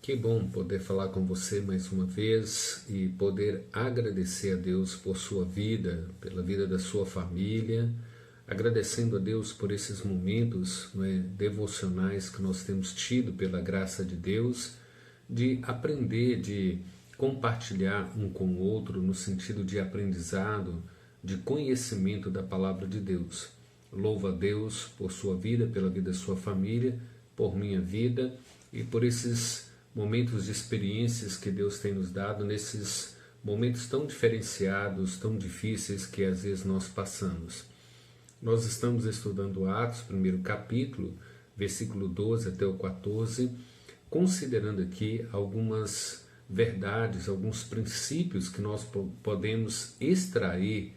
Que bom poder falar com você mais uma vez e poder agradecer a Deus por sua vida, pela vida da sua família, agradecendo a Deus por esses momentos, devocionais que nós temos tido pela graça de Deus, de aprender, de compartilhar um com o outro no sentido de aprendizado, de conhecimento da palavra de Deus. Louvo a Deus por sua vida, pela vida da sua família, por minha vida e por esses momentos de experiências que Deus tem nos dado nesses momentos tão diferenciados, tão difíceis que às vezes nós passamos. Nós estamos estudando Atos, primeiro capítulo, versículo 12 até o 14, considerando aqui algumas verdades, alguns princípios que nós podemos extrair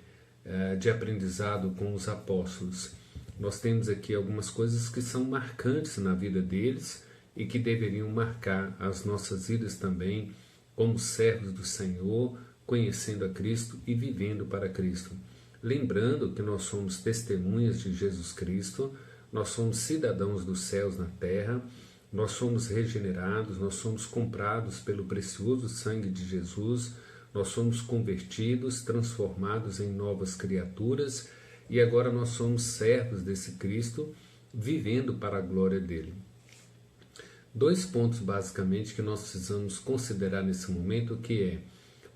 de aprendizado com os apóstolos. Nós temos aqui algumas coisas que são marcantes na vida deles e que deveriam marcar as nossas vidas também, como servos do Senhor, conhecendo a Cristo e vivendo para Cristo. Lembrando que nós somos testemunhas de Jesus Cristo, nós somos cidadãos dos céus na terra, nós somos regenerados, nós somos comprados pelo precioso sangue de Jesus, nós somos convertidos, transformados em novas criaturas e agora nós somos servos desse Cristo, vivendo para a glória dele. Dois pontos basicamente que nós precisamos considerar nesse momento, que é: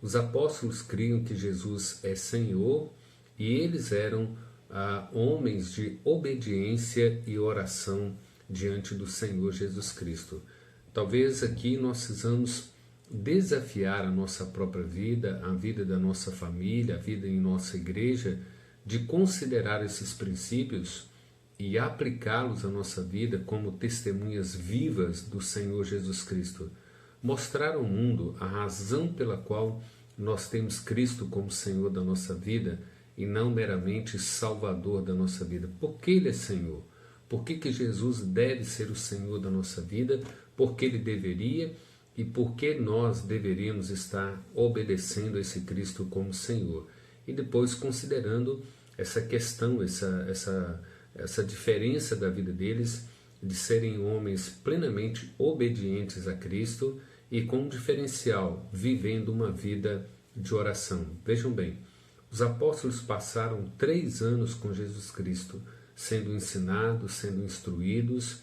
os apóstolos criam que Jesus é Senhor e eles eram homens de obediência e oração diante do Senhor Jesus Cristo. Talvez aqui nós precisamos desafiar a nossa própria vida, a vida da nossa família, a vida em nossa igreja, de considerar esses princípios e aplicá-los à nossa vida como testemunhas vivas do Senhor Jesus Cristo. Mostrar ao mundo a razão pela qual nós temos Cristo como Senhor da nossa vida e não meramente Salvador da nossa vida. Por que Ele é Senhor? Por que Jesus deve ser o Senhor da nossa vida? Por que Ele deveria e por que nós deveríamos estar obedecendo a esse Cristo como Senhor? E depois considerando essa questão, essa diferença da vida deles, de serem homens plenamente obedientes a Cristo e com um diferencial, vivendo uma vida de oração. Vejam bem, os apóstolos passaram 3 anos com Jesus Cristo, sendo ensinados, sendo instruídos,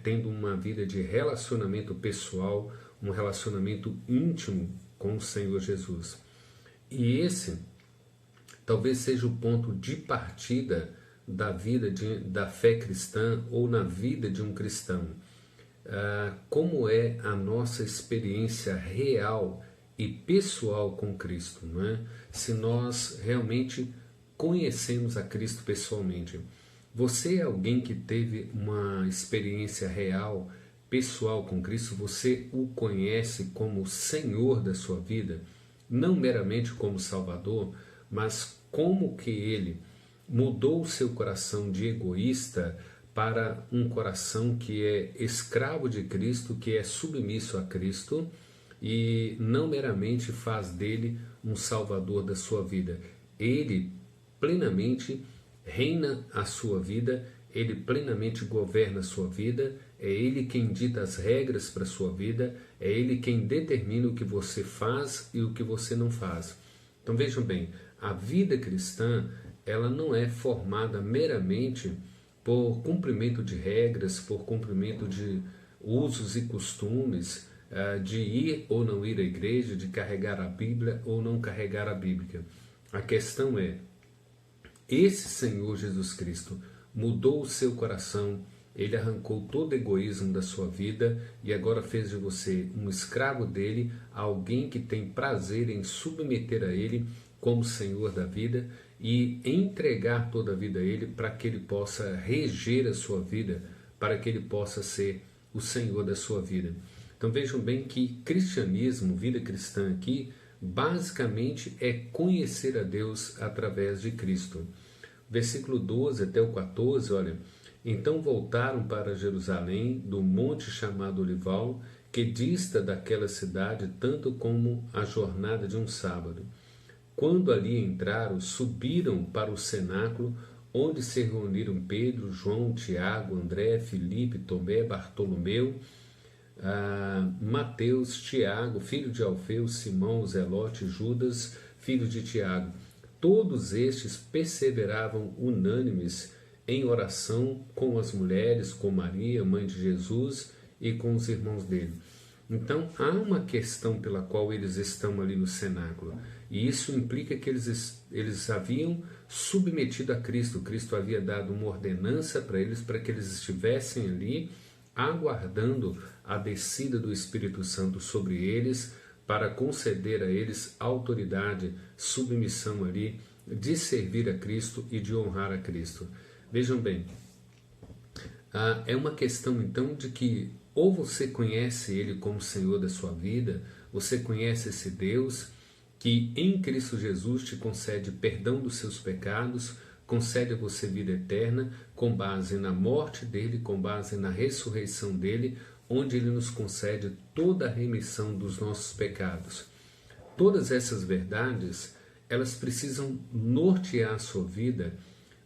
tendo uma vida de relacionamento pessoal, um relacionamento íntimo com o Senhor Jesus. E esse talvez seja o ponto de partida da vida da fé cristã ou na vida de um cristão. Como é a nossa experiência real e pessoal com Cristo, não é? Se nós realmente conhecemos a Cristo pessoalmente. Você é alguém que teve uma experiência real, pessoal com Cristo? Você o conhece como Senhor da sua vida? Não meramente como Salvador, mas como que Ele mudou o seu coração de egoísta para um coração que é escravo de Cristo, que é submisso a Cristo e não meramente faz dele um salvador da sua vida. Ele plenamente reina a sua vida, ele plenamente governa a sua vida, é ele quem dita as regras para a sua vida, é ele quem determina o que você faz e o que você não faz. Então vejam bem, a vida cristã, ela não é formada meramente por cumprimento de regras, por cumprimento de usos e costumes, de ir ou não ir à igreja, de carregar a Bíblia ou não carregar a Bíblia. A questão é, esse Senhor Jesus Cristo mudou o seu coração, Ele arrancou todo o egoísmo da sua vida e agora fez de você um escravo dele, alguém que tem prazer em submeter a Ele como Senhor da vida e entregar toda a vida a Ele para que Ele possa reger a sua vida, para que Ele possa ser o Senhor da sua vida. Então vejam bem que cristianismo, vida cristã aqui, basicamente é conhecer a Deus através de Cristo. Versículo 12 até o 14, olha: então voltaram para Jerusalém, do monte chamado Olival, que dista daquela cidade tanto como a jornada de um sábado. Quando ali entraram, subiram para o cenáculo, onde se reuniram Pedro, João, Tiago, André, Filipe, Tomé, Bartolomeu, Mateus, Tiago, filho de Alfeu, Simão, Zelote, Judas, filho de Tiago. Todos estes perseveravam unânimes em oração com as mulheres, com Maria, mãe de Jesus, e com os irmãos dele. Então há uma questão pela qual eles estão ali no cenáculo, e isso implica que eles haviam submetido a Cristo. Cristo havia dado uma ordenança para eles, para que eles estivessem ali aguardando a descida do Espírito Santo sobre eles, para conceder a eles autoridade, submissão ali, de servir a Cristo e de honrar a Cristo. Vejam bem, é uma questão então de que ou você conhece Ele como Senhor da sua vida, você conhece esse Deus que em Cristo Jesus te concede perdão dos seus pecados, concede a você vida eterna, com base na morte dele, com base na ressurreição dele, onde ele nos concede toda a remissão dos nossos pecados. Todas essas verdades, elas precisam nortear a sua vida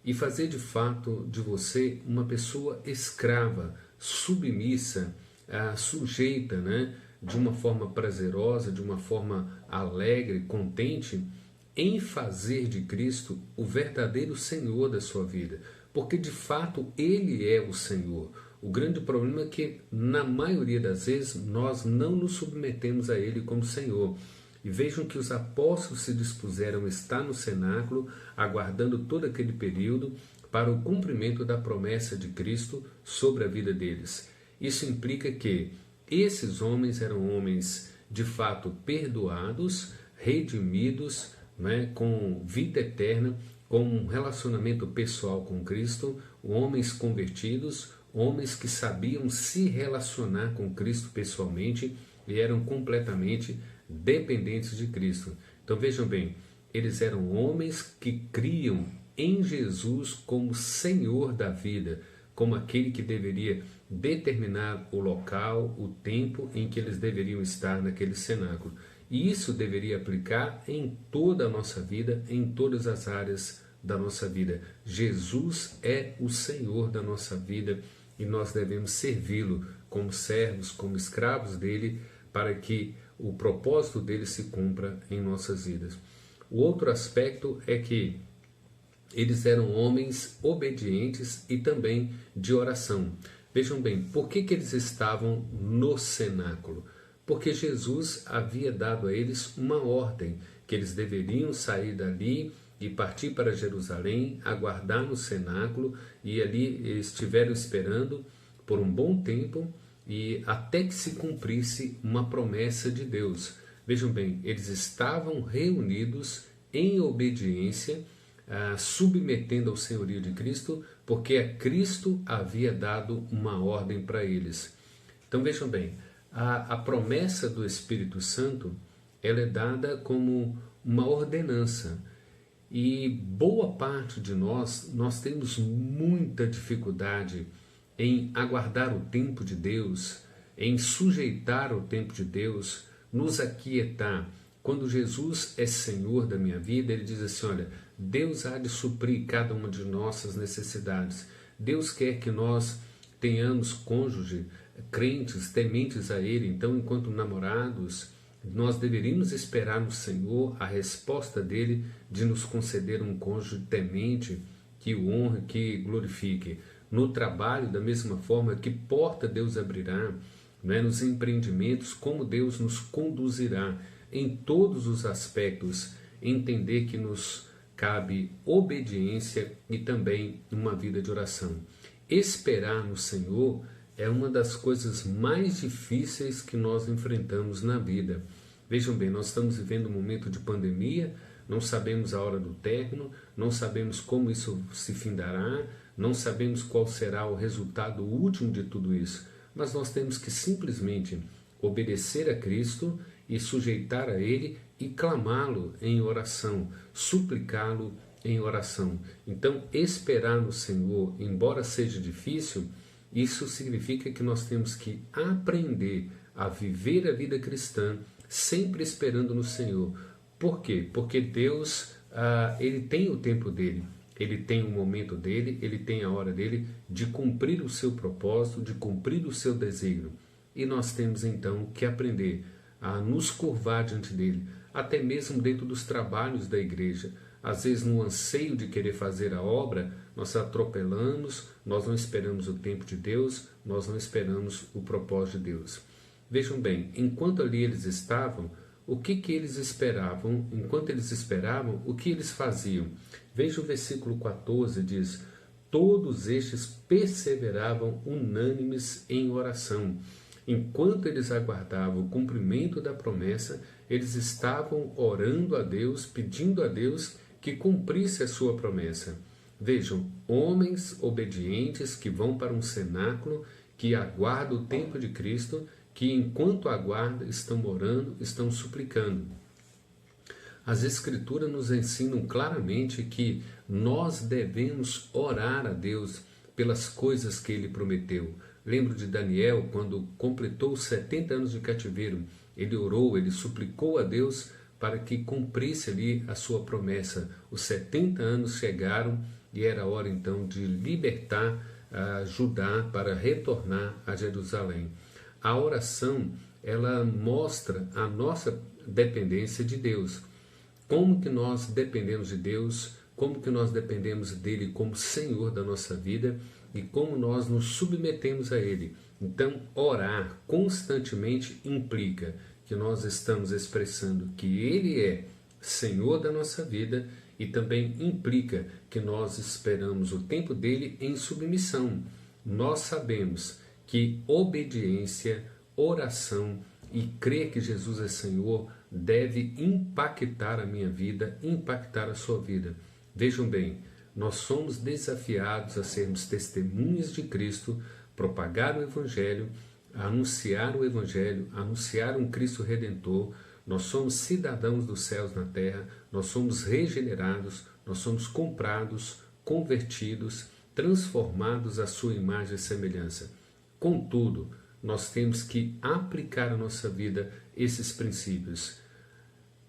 e fazer de fato de você uma pessoa escrava, submissa, sujeita, né, de uma forma prazerosa, de uma forma alegre, contente, em fazer de Cristo o verdadeiro Senhor da sua vida, porque de fato Ele é o Senhor. O grande problema é que, na maioria das vezes, nós não nos submetemos a Ele como Senhor. E vejam que os apóstolos se dispuseram a estar no cenáculo, aguardando todo aquele período para o cumprimento da promessa de Cristo sobre a vida deles. Isso implica que esses homens eram homens de fato perdoados, redimidos, né, com vida eterna, com um relacionamento pessoal com Cristo, homens convertidos, homens que sabiam se relacionar com Cristo pessoalmente e eram completamente dependentes de Cristo. Então vejam bem, eles eram homens que criam em Jesus como Senhor da vida, como aquele que deveria determinar o local, o tempo em que eles deveriam estar naquele cenáculo. E isso deveria aplicar em toda a nossa vida, em todas as áreas da nossa vida. Jesus é o Senhor da nossa vida e nós devemos servi-lo como servos, como escravos dele, para que o propósito dele se cumpra em nossas vidas. O outro aspecto é que eles eram homens obedientes e também de oração. Vejam bem, por que eles estavam no cenáculo? Porque Jesus havia dado a eles uma ordem, que eles deveriam sair dali e partir para Jerusalém, aguardar no cenáculo, e ali estiveram esperando por um bom tempo, e até que se cumprisse uma promessa de Deus. Vejam bem, eles estavam reunidos em obediência, submetendo ao senhorio de Cristo, porque a Cristo havia dado uma ordem para eles. Então vejam bem, a promessa do Espírito Santo, ela é dada como uma ordenança, e boa parte de nós temos muita dificuldade em aguardar o tempo de Deus, em sujeitar o tempo de Deus, nos aquietar. Quando Jesus é Senhor da minha vida, Ele diz assim, olha, Deus há de suprir cada uma de nossas necessidades. Deus quer que nós tenhamos cônjuge, crentes, tementes a Ele. Então, enquanto namorados, nós deveríamos esperar no Senhor a resposta dEle de nos conceder um cônjuge temente, que o honre, que glorifique. No trabalho, da mesma forma, que porta Deus abrirá, né? Nos empreendimentos, como Deus nos conduzirá. Em todos os aspectos, entender que nos cabe obediência e também uma vida de oração. Esperar no Senhor é uma das coisas mais difíceis que nós enfrentamos na vida. Vejam bem, nós estamos vivendo um momento de pandemia, não sabemos a hora do término, não sabemos como isso se findará, não sabemos qual será o resultado último de tudo isso, mas nós temos que simplesmente obedecer a Cristo e sujeitar a Ele e clamá-lo em oração, suplicá-lo em oração. Então, esperar no Senhor, embora seja difícil, isso significa que nós temos que aprender a viver a vida cristã sempre esperando no Senhor. Por quê? Porque Deus, Ele tem o tempo dEle, Ele tem o momento dEle, Ele tem a hora dEle de cumprir o seu propósito, de cumprir o seu desígnio. e nós temos então que aprender a nos curvar diante dele, até mesmo dentro dos trabalhos da igreja. Às vezes, no anseio de querer fazer a obra, nós atropelamos, nós não esperamos o tempo de Deus, nós não esperamos o propósito de Deus. Vejam bem, enquanto ali eles estavam, o que eles esperavam? Enquanto eles esperavam, o que eles faziam? Veja o versículo 14, diz: todos estes perseveravam unânimes em oração. Enquanto eles aguardavam o cumprimento da promessa, eles estavam orando a Deus, pedindo a Deus que cumprisse a sua promessa. Vejam, homens obedientes que vão para um cenáculo, que aguardam o tempo de Cristo, que enquanto aguardam estão orando, estão suplicando. As Escrituras nos ensinam claramente que nós devemos orar a Deus pelas coisas que Ele prometeu. Lembro de Daniel, quando completou os 70 anos de cativeiro, ele orou, ele suplicou a Deus para que cumprisse ali a sua promessa. Os 70 anos chegaram e era hora então de libertar Judá para retornar a Jerusalém. A oração, ela mostra a nossa dependência de Deus. Como que nós dependemos de Deus, como que nós dependemos dele como Senhor da nossa vida e como nós nos submetemos a ele. Então, orar constantemente implica que nós estamos expressando que ele é Senhor da nossa vida e também implica que nós esperamos o tempo dele em submissão. Nós sabemos que obediência, oração e crer que Jesus é Senhor deve impactar a minha vida, impactar a sua vida. Vejam bem, nós somos desafiados a sermos testemunhas de Cristo, propagar o Evangelho, anunciar o Evangelho, anunciar um Cristo Redentor. Nós somos cidadãos dos céus na terra, nós somos regenerados, nós somos comprados, convertidos, transformados à sua imagem e semelhança. Contudo, nós temos que aplicar à nossa vida esses princípios.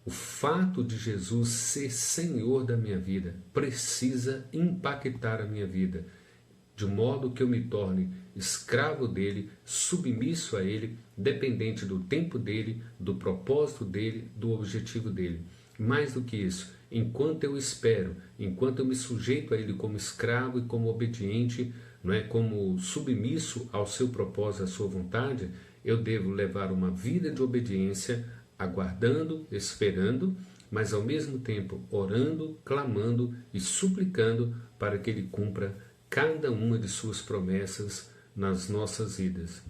O fato de Jesus ser Senhor da minha vida precisa impactar a minha vida, de modo que eu me torne escravo dele, submisso a ele, dependente do tempo dele, do propósito dele, do objetivo dele. Mais do que isso, enquanto eu espero, enquanto eu me sujeito a ele como escravo e como obediente, não é, como submisso ao seu propósito, à sua vontade, eu devo levar uma vida de obediência, aguardando, esperando, mas ao mesmo tempo orando, clamando e suplicando para que ele cumpra cada uma de suas promessas nas nossas vidas.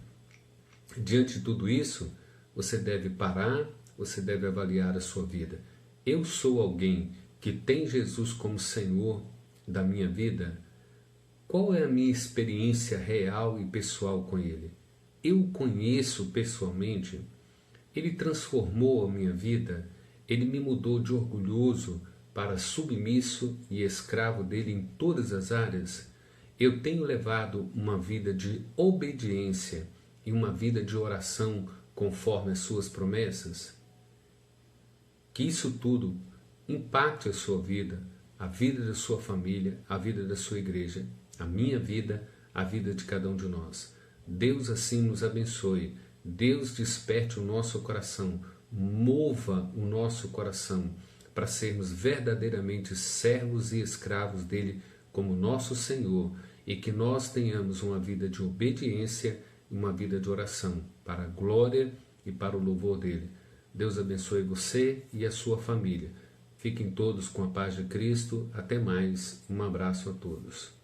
Diante de tudo isso, você deve parar, você deve avaliar a sua vida. Eu sou alguém que tem Jesus como Senhor da minha vida? Qual é a minha experiência real e pessoal com Ele? Eu o conheço pessoalmente? Ele transformou a minha vida? Ele me mudou de orgulhoso para submisso e escravo dele em todas as áreas? Eu tenho levado uma vida de obediência e uma vida de oração conforme as suas promessas? Que isso tudo impacte a sua vida, a vida da sua família, a vida da sua igreja, a minha vida, a vida de cada um de nós. Deus assim nos abençoe. Deus desperte o nosso coração, mova o nosso coração para sermos verdadeiramente servos e escravos dele como nosso Senhor, e que nós tenhamos uma vida de obediência e uma vida de oração para a glória e para o louvor dele. Deus abençoe você e a sua família. Fiquem todos com a paz de Cristo. Até mais. Um abraço a todos.